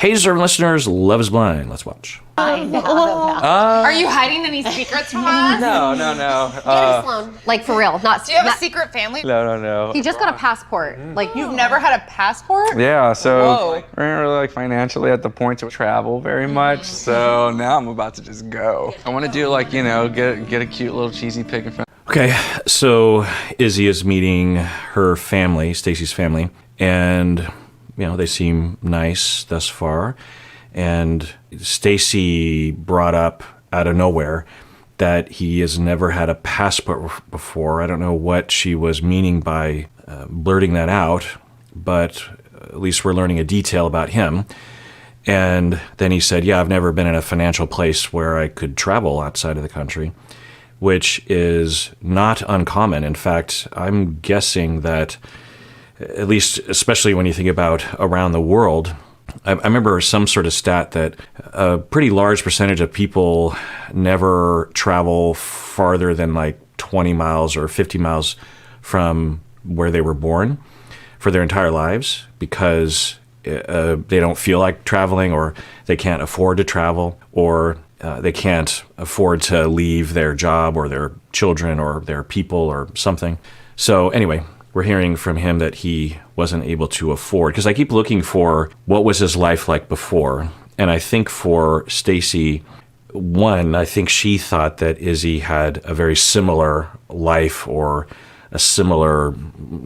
Hey, deserving listeners, Love is Blind. Let's watch. Are you hiding any secrets from us? No. Get him, Sloan. Like, for real. Do you have a secret family? No. He just got a passport. Like, You've never had a passport? Yeah, so Whoa. we aren't really financially at the point to travel very much. So now I'm about to just go. I want to do get a cute little cheesy pic in front. Okay, so Izzy is meeting her family, Stacy's family, and they seem nice thus far. And Stacy brought up out of nowhere that he has never had a passport before. I don't know what she was meaning by blurting that out, but at least we're learning a detail about him. And then he said, yeah, I've never been in a financial place where I could travel outside of the country, which is not uncommon. In fact, I'm guessing that, at least especially when you think about around the world, I remember some sort of stat that a pretty large percentage of people never travel farther than like 20 miles or 50 miles from where they were born for their entire lives because they don't feel like traveling, or they can't afford to travel, or they can't afford to leave their job or their children or their people or something. So anyway, we're hearing from him that he wasn't able to afford, because I keep looking for what was his life like before. And I think for Stacy, I think she thought that Izzy had a very similar life or a similar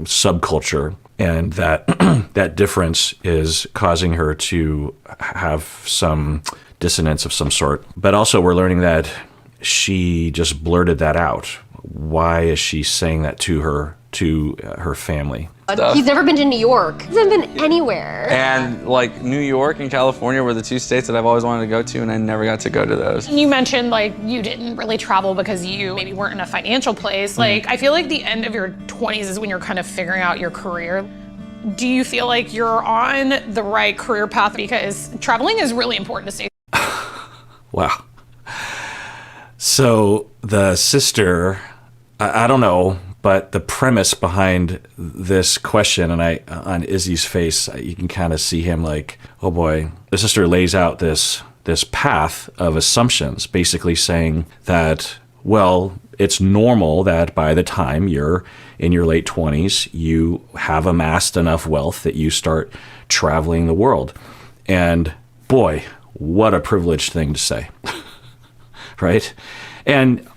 subculture, and that that difference is causing her to have some dissonance of some sort. But also we're learning that she just blurted that out. Why is she saying that to her family? he's never been to New York. He hasn't been anywhere. And like New York and California were the two states that I've always wanted to go to, and I never got to go to those. You mentioned like you didn't really travel because you maybe weren't in a financial place. Like I feel like the end of your 20s is when you're kind of figuring out your career. Do you feel like you're on the right career path? Because traveling is really important to Stacy. Wow. So the sister, I don't know, but the premise behind this question, and on Izzy's face, you can kind of see him like, oh boy. The sister lays out this path of assumptions, basically saying that, well, it's normal that by the time you're in your late 20s, you have amassed enough wealth that you start traveling the world. And boy, what a privileged thing to say, right? And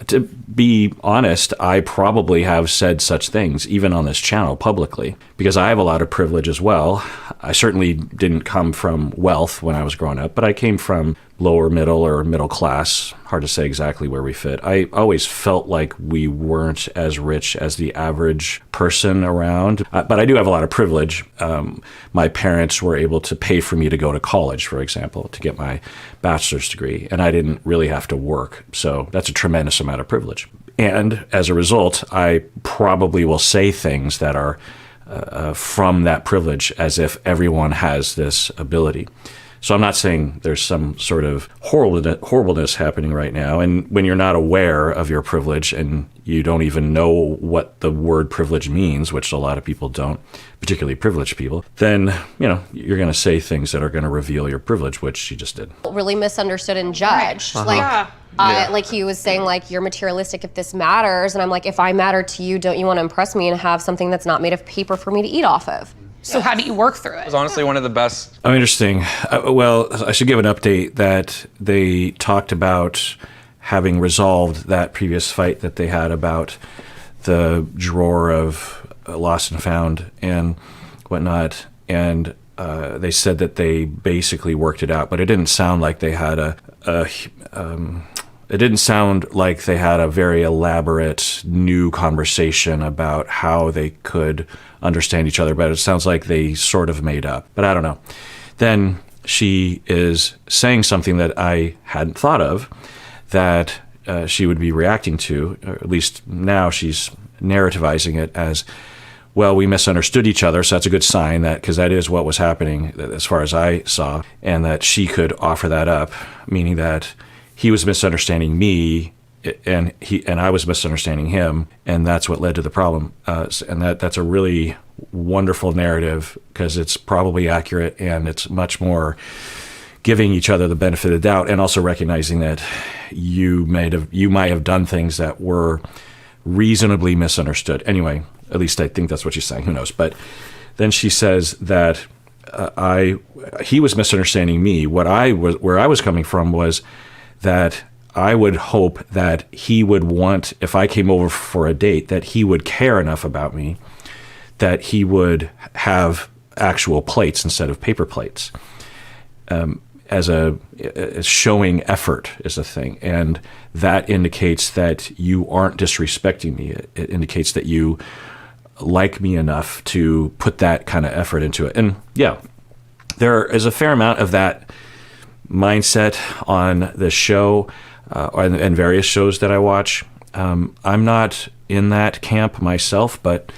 to be honest, I probably have said such things, even on this channel publicly, because I have a lot of privilege as well. I certainly didn't come from wealth when I was growing up, but I came from lower middle or middle class. Hard to say exactly where we fit. I always felt like we weren't as rich as the average person around, but I do have a lot of privilege. My parents were able to pay for me to go to college, for example, to get my bachelor's degree, and I didn't really have to work. So that's a tremendous amount of privilege. And as a result, I probably will say things that are from that privilege as if everyone has this ability. So I'm not saying there's some sort of horribleness happening right now. And when you're not aware of your privilege and you don't even know what the word privilege means, which a lot of people don't, particularly privileged people, then, you're going to say things that are going to reveal your privilege, which she just did. Really misunderstood and judged. Yeah. Like he was saying, like, you're materialistic if this matters. And I'm like, if I matter to you, don't you want to impress me and have something that's not made of paper for me to eat off of? So how do you work through It it? was honestly one of the best. Oh, interesting. Well, I should give an update that they talked about having resolved that previous fight that they had about the drawer of lost and found and whatnot. And they said that they basically worked it out, but it didn't sound like they had it didn't sound like they had a very elaborate new conversation about how they could understand each other, but it sounds like they sort of made up. But I don't know. Then she is saying something that I hadn't thought of that she would be reacting to, or at least now she's narrativizing it as, well, we misunderstood each other, so that's a good sign, that because that is what was happening as far as I saw, and that she could offer that up, meaning that he was misunderstanding me and I was misunderstanding him, and that's what led to the problem. And that's a really wonderful narrative because it's probably accurate, and it's much more giving each other the benefit of the doubt, and also recognizing that you might have done things that were reasonably misunderstood. Anyway, at least I think that's what she's saying. Who knows? But then she says that he was misunderstanding me. Where I was coming from was that I would hope that he would want, if I came over for a date, that he would care enough about me that he would have actual plates instead of paper plates. As showing effort is a thing, and that indicates that you aren't disrespecting me. It indicates that you like me enough to put that kind of effort into it. And yeah, there is a fair amount of that mindset on the show and various shows that I watch. I'm not in that camp myself, but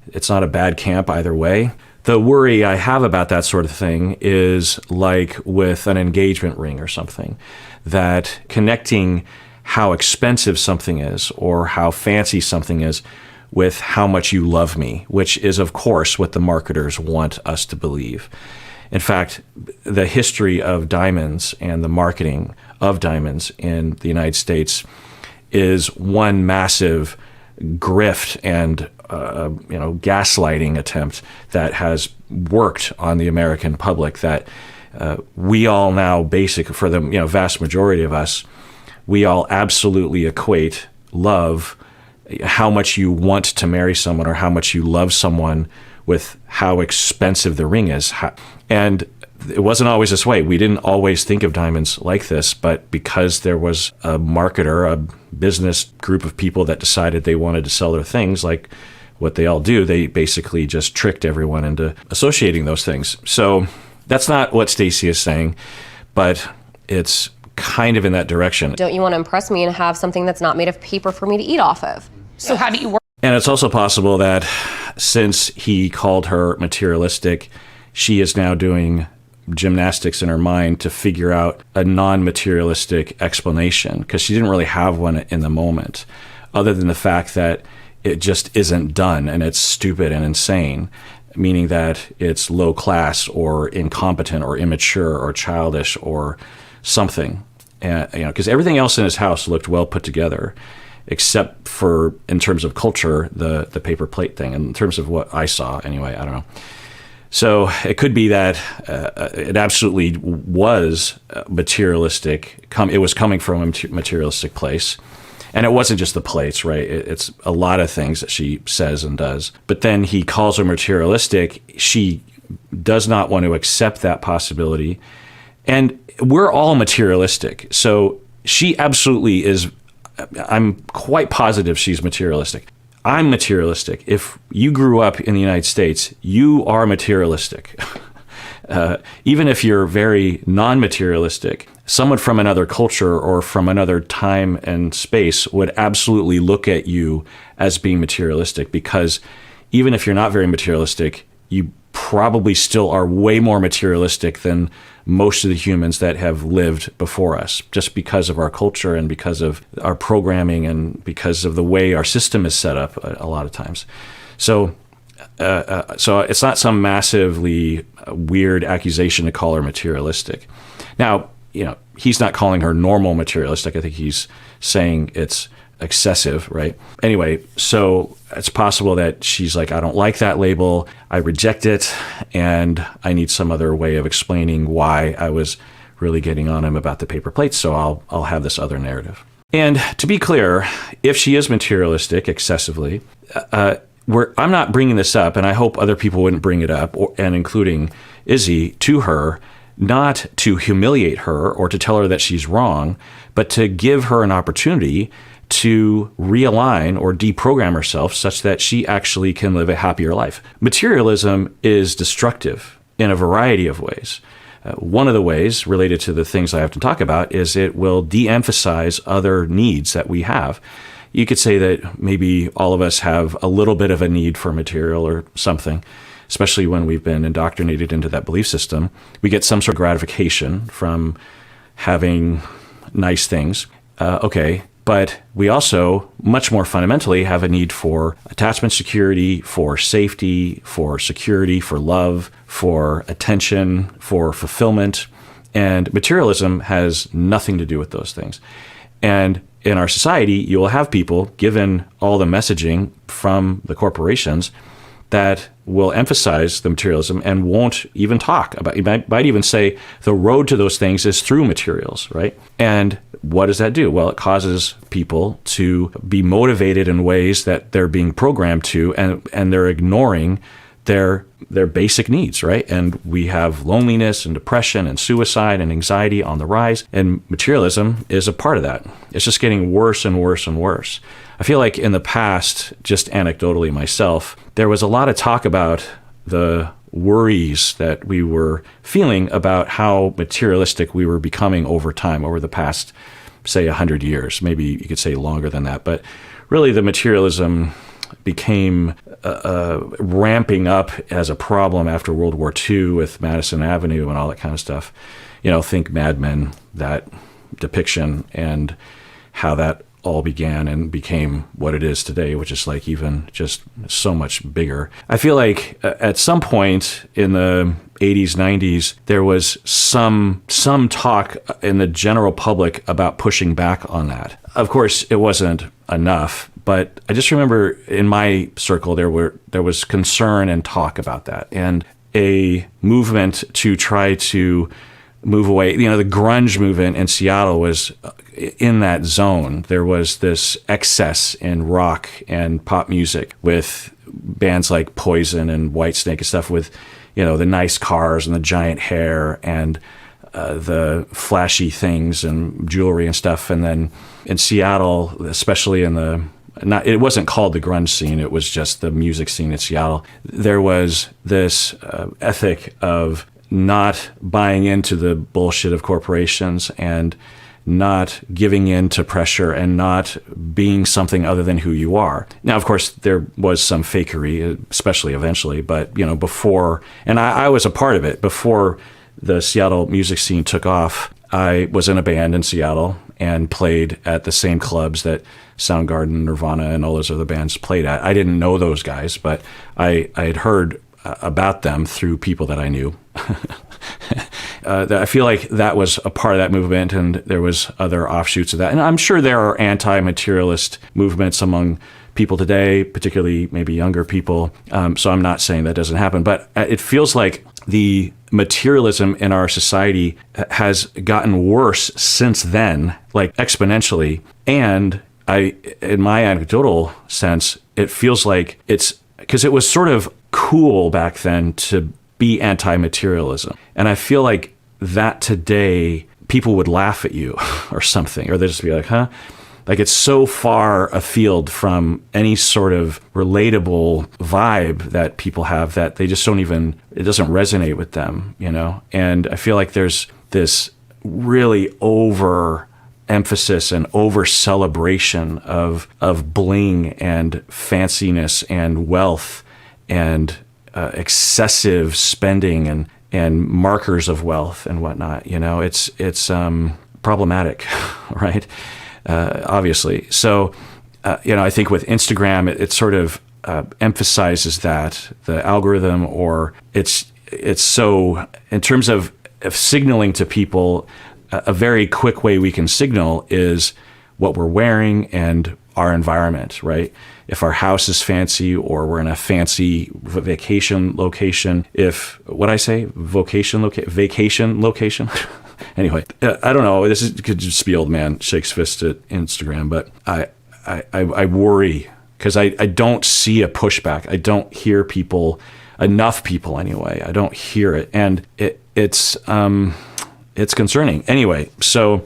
it's not a bad camp either way. The worry I have about that sort of thing is like with an engagement ring or something, that connecting how expensive something is or how fancy something is with how much you love me, which is, of course, what the marketers want us to believe. In fact, the history of diamonds and the marketing of diamonds in the United States is one massive grift and gaslighting attempt that has worked on the American public, that we all now for the vast majority of us, we all absolutely equate love, how much you want to marry someone or how much you love someone, with how expensive the ring is. And it wasn't always this way. We didn't always think of diamonds like this, but because there was a marketer, a business group of people that decided they wanted to sell their things, like what they all do, they basically just tricked everyone into associating those things. So that's not what Stacy is saying, but it's kind of in that direction. Don't you want to impress me and have something that's not made of paper for me to eat off of? So how do you work? And it's also possible that since he called her materialistic, she is now doing gymnastics in her mind to figure out a non-materialistic explanation, because she didn't really have one in the moment, other than the fact that it just isn't done and it's stupid and insane, meaning that it's low class or incompetent or immature or childish or something. And, because everything else in his house looked well put together, except for, in terms of culture, the paper plate thing. In terms of what I saw, anyway, I don't know. So it could be that it absolutely was materialistic. It was coming from a materialistic place. And it wasn't just the plates, right? It's a lot of things that she says and does. But then he calls her materialistic. She does not want to accept that possibility. And we're all materialistic. So she absolutely is. I'm quite positive she's materialistic. I'm materialistic. If you grew up in the United States, you are materialistic. Even if you're very non-materialistic, someone from another culture or from another time and space would absolutely look at you as being materialistic, because even if you're not very materialistic, you probably still are way more materialistic than most of the humans that have lived before us, just because of our culture and because of our programming and because of the way our system is set up a lot of times. So it's not some massively weird accusation to call her materialistic. Now, he's not calling her normal materialistic. I think he's saying it's excessive, right? Anyway, so it's possible that she's like, I don't like that label, I reject it, and I need some other way of explaining why I was really getting on him about the paper plates, so I'll have this other narrative. And to be clear, if she is materialistic excessively, I'm not bringing this up, and I hope other people wouldn't bring it up, and including Izzy, to her, not to humiliate her or to tell her that she's wrong, but to give her an opportunity to realign or deprogram herself such that she actually can live a happier life. Materialism is destructive in a variety of ways. One of the ways, related to the things I have to talk about, is it will de-emphasize other needs that we have. You could say that maybe all of us have a little bit of a need for material or something, especially when we've been indoctrinated into that belief system. We get some sort of gratification from having nice things. Okay, But we also, much more fundamentally, have a need for attachment security, for safety, for security, for love, for attention, for fulfillment. And materialism has nothing to do with those things. And in our society, you will have people, given all the messaging from the corporations, that will emphasize the materialism and won't even talk about it. You might even say the road to those things is through materials, right? And what does that do? Well, it causes people to be motivated in ways that they're being programmed to, and they're ignoring their basic needs, right? And we have loneliness and depression and suicide and anxiety on the rise, and materialism is a part of that. It's just getting worse and worse and worse. I feel like in the past, just anecdotally myself, there was a lot of talk about the worries that we were feeling about how materialistic we were becoming over time, over the past, say, 100 years. Maybe you could say longer than that. But really, the materialism became ramping up as a problem after World War II with Madison Avenue and all that kind of stuff. Think Mad Men, that depiction, and how that all began and became what it is today, which is like even just so much bigger. I feel like at some point in the 80s, 90s, there was some talk in the general public about pushing back on that. Of course, it wasn't enough, but I just remember in my circle there was concern and talk about that, and a movement to try to move away. The grunge movement in Seattle was in that zone. There was this excess in rock and pop music with bands like Poison and Whitesnake and stuff, with the nice cars and the giant hair and the flashy things and jewelry and stuff. And then in Seattle, especially it wasn't called the grunge scene, it was just the music scene in Seattle, there was this ethic of not buying into the bullshit of corporations and not giving in to pressure and not being something other than who you are. Now, of course, there was some fakery, especially eventually, but before, and I was a part of it, before the Seattle music scene took off, I was in a band in Seattle and played at the same clubs that Soundgarden, Nirvana, and all those other bands played at. I didn't know those guys, but I had heard about them through people that I knew. I feel like that was a part of that movement, and there was other offshoots of that. And I'm sure there are anti-materialist movements among people today, particularly maybe younger people. So I'm not saying that doesn't happen, but it feels like the materialism in our society has gotten worse since then, like exponentially. And in my anecdotal sense, it feels like it's because it was sort of cool back then to be anti-materialism. And I feel like that today, people would laugh at you or something, or they'd just be like, huh? Like, it's so far afield from any sort of relatable vibe that people have that they just it doesn't resonate with them, And I feel like there's this really over emphasis and over celebration of bling and fanciness and wealth and excessive spending and markers of wealth and whatnot. It's problematic, right? Obviously. So, I think with Instagram, it sort of emphasizes that the algorithm, or it's so, in terms of signaling to people, a very quick way we can signal is what we're wearing and our environment, right? If our house is fancy or we're in a fancy vacation location, vacation location. Anyway, I don't know. Could just be old man shakes fist at Instagram, but I worry because I don't see a pushback. I don't hear enough people anyway. I don't hear it, and it's concerning. Anyway, so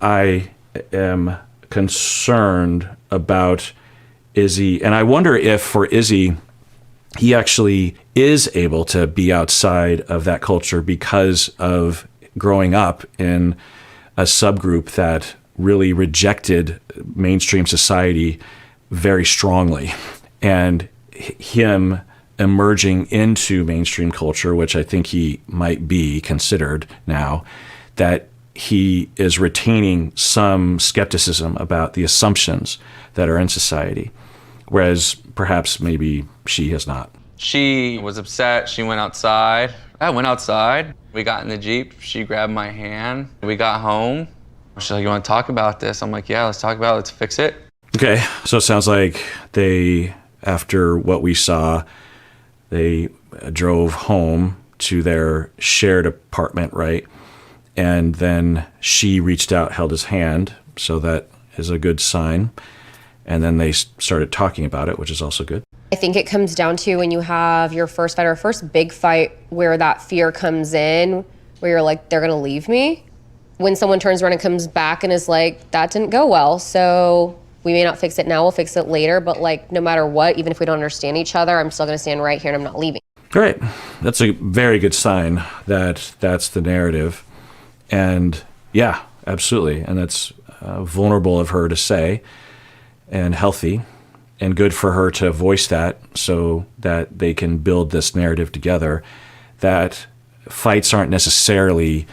I am concerned about Izzy, and I wonder if for Izzy, he actually is able to be outside of that culture because of growing up in a subgroup that really rejected mainstream society very strongly, and him emerging into mainstream culture, which I think he might be considered now, that he is retaining some skepticism about the assumptions that are in society, whereas perhaps maybe she has not. She was upset. She went outside. I went outside. We got in the Jeep. She grabbed my hand. We got home. She's like, you want to talk about this? I'm like, yeah, let's talk about it. Let's fix it. Okay, so it sounds like they, after what we saw, they drove home to their shared apartment, right? And then she reached out, held his hand, so that is a good sign. And then they started talking about it, which is also good. I think it comes down to when you have your first fight or first big fight where that fear comes in, where you're like, they're gonna leave me. When someone turns around and comes back and is like, that didn't go well, so we may not fix it now, we'll fix it later, but like no matter what, even if we don't understand each other, I'm still gonna stand right here and I'm not leaving. Great. That's a very good sign that that's the narrative. And yeah, absolutely. And that's vulnerable of her to say and healthy and good for her to voice that so that they can build this narrative together, that fights aren't necessarily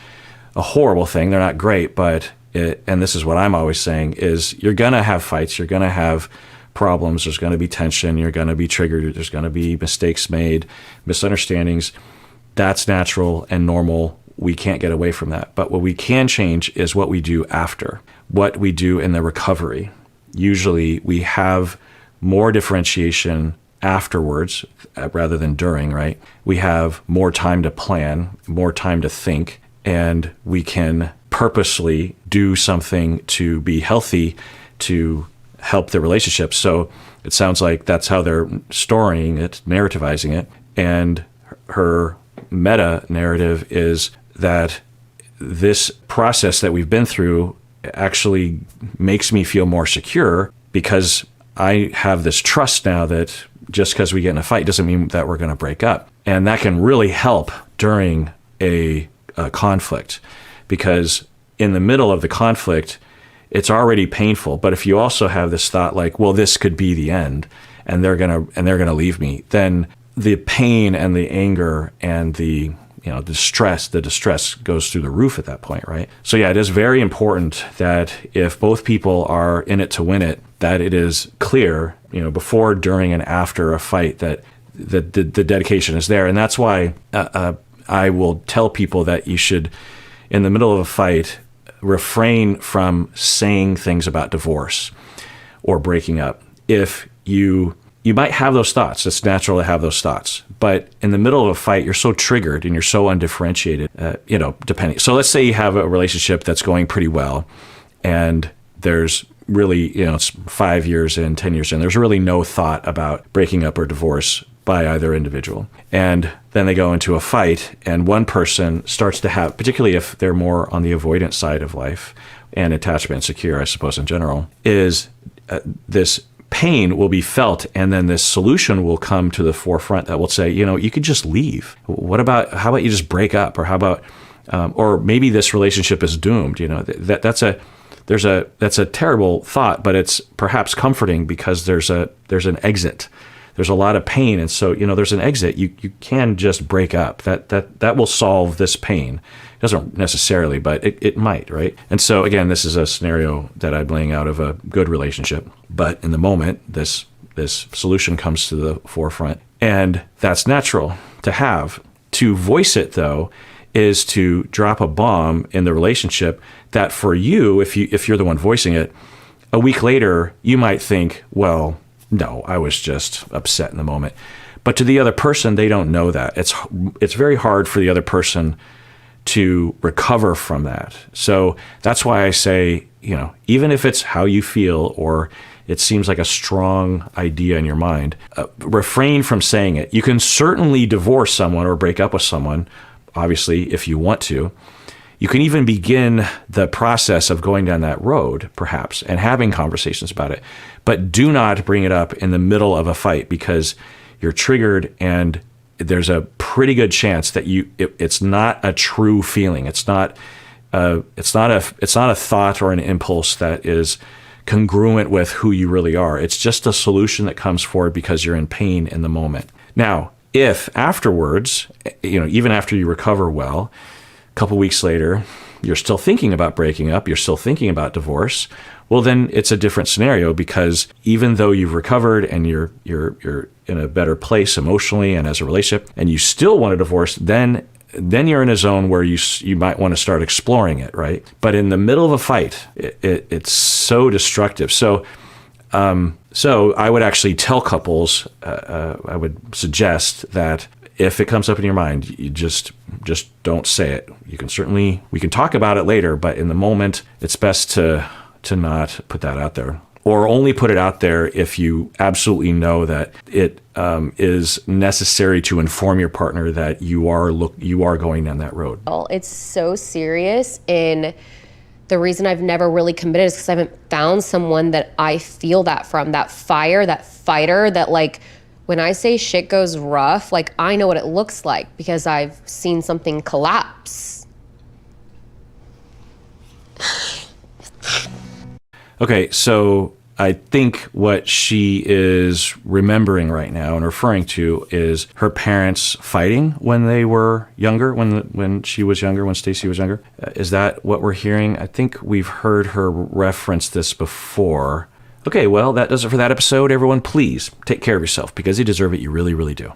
a horrible thing. They're not great, but and this is what I'm always saying, is you're going to have fights. You're going to have problems. There's going to be tension. You're going to be triggered. There's going to be mistakes made, misunderstandings. That's natural and normal. We can't get away from that. But what we can change is what we do after, what we do in the recovery. Usually we have more differentiation afterwards rather than during, right? We have more time to plan, more time to think, and we can purposely do something to be healthy to help the relationship. So it sounds like that's how they're storying it, narrativizing it. And her meta narrative is that this process that we've been through actually makes me feel more secure because I have this trust now that just because we get in a fight doesn't mean that we're going to break up. And that can really help during a conflict, because in the middle of the conflict, it's already painful. But if you also have this thought like, well, this could be the end and they're going to leave me, then the pain and the anger and the distress goes through the roof at that point, right? So yeah, it is very important that if both people are in it to win it, that it is clear, before, during, and after a fight that the dedication is there. And that's why I will tell people that you should, in the middle of a fight, refrain from saying things about divorce or breaking up. If you might have those thoughts, it's natural to have those thoughts, but in the middle of a fight, you're so triggered and you're so undifferentiated, depending. So let's say you have a relationship that's going pretty well and there's really, it's 5 years in, 10 years in, there's really no thought about breaking up or divorce by either individual. And then they go into a fight and one person starts to have, particularly if they're more on the avoidant side of life and attachment secure, I suppose in general, is this pain will be felt, and then this solution will come to the forefront that will say, you could just leave. How about you just break up? Or how about, or maybe this relationship is doomed. That's a terrible thought, but it's perhaps comforting because there's an exit. There's a lot of pain, and so there's an exit. You can just break up. That will solve this pain. It doesn't necessarily, but it might, right? And so again, this is a scenario that I'm laying out of a good relationship. But in the moment, this solution comes to the forefront, and that's natural to have. To voice it, though, is to drop a bomb in the relationship that for you, if you're the one voicing it, a week later you might think, well, no, I was just upset in the moment. But to the other person, they don't know that. It's very hard for the other person to recover from that. So that's why I say, even if it's how you feel or it seems like a strong idea in your mind, refrain from saying it. You can certainly divorce someone or break up with someone, obviously, if you want to. You can even begin the process of going down that road, perhaps, and having conversations about it. But do not bring it up in the middle of a fight because you're triggered and there's a pretty good chance that it's not a true feeling. It's not a thought or an impulse that is congruent with who you really are. It's just a solution that comes forward because you're in pain in the moment. Now, if afterwards, even after you recover well, a couple weeks later, you're still thinking about breaking up, you're still thinking about divorce, well, then it's a different scenario, because even though you've recovered and you're in a better place emotionally and as a relationship, and you still want a divorce, then you're in a zone where you might want to start exploring it, right? But in the middle of a fight, it's so destructive. So I would actually tell couples, I would suggest that if it comes up in your mind, you just don't say it. We can talk about it later, but in the moment, it's best to not put that out there. Or only put it out there if you absolutely know that it is necessary to inform your partner that you are going down that road. It's so serious, and the reason I've never really committed is because I haven't found someone that I feel that from, that fire, that fighter, that like when I say shit goes rough, like I know what it looks like because I've seen something collapse. Okay, so I think what she is remembering right now and referring to is her parents fighting when they were younger, when she was younger, when Stacy was younger. Is that what we're hearing? I think we've heard her reference this before. Okay, well, that does it for that episode. Everyone, please take care of yourself because you deserve it. You really, really do.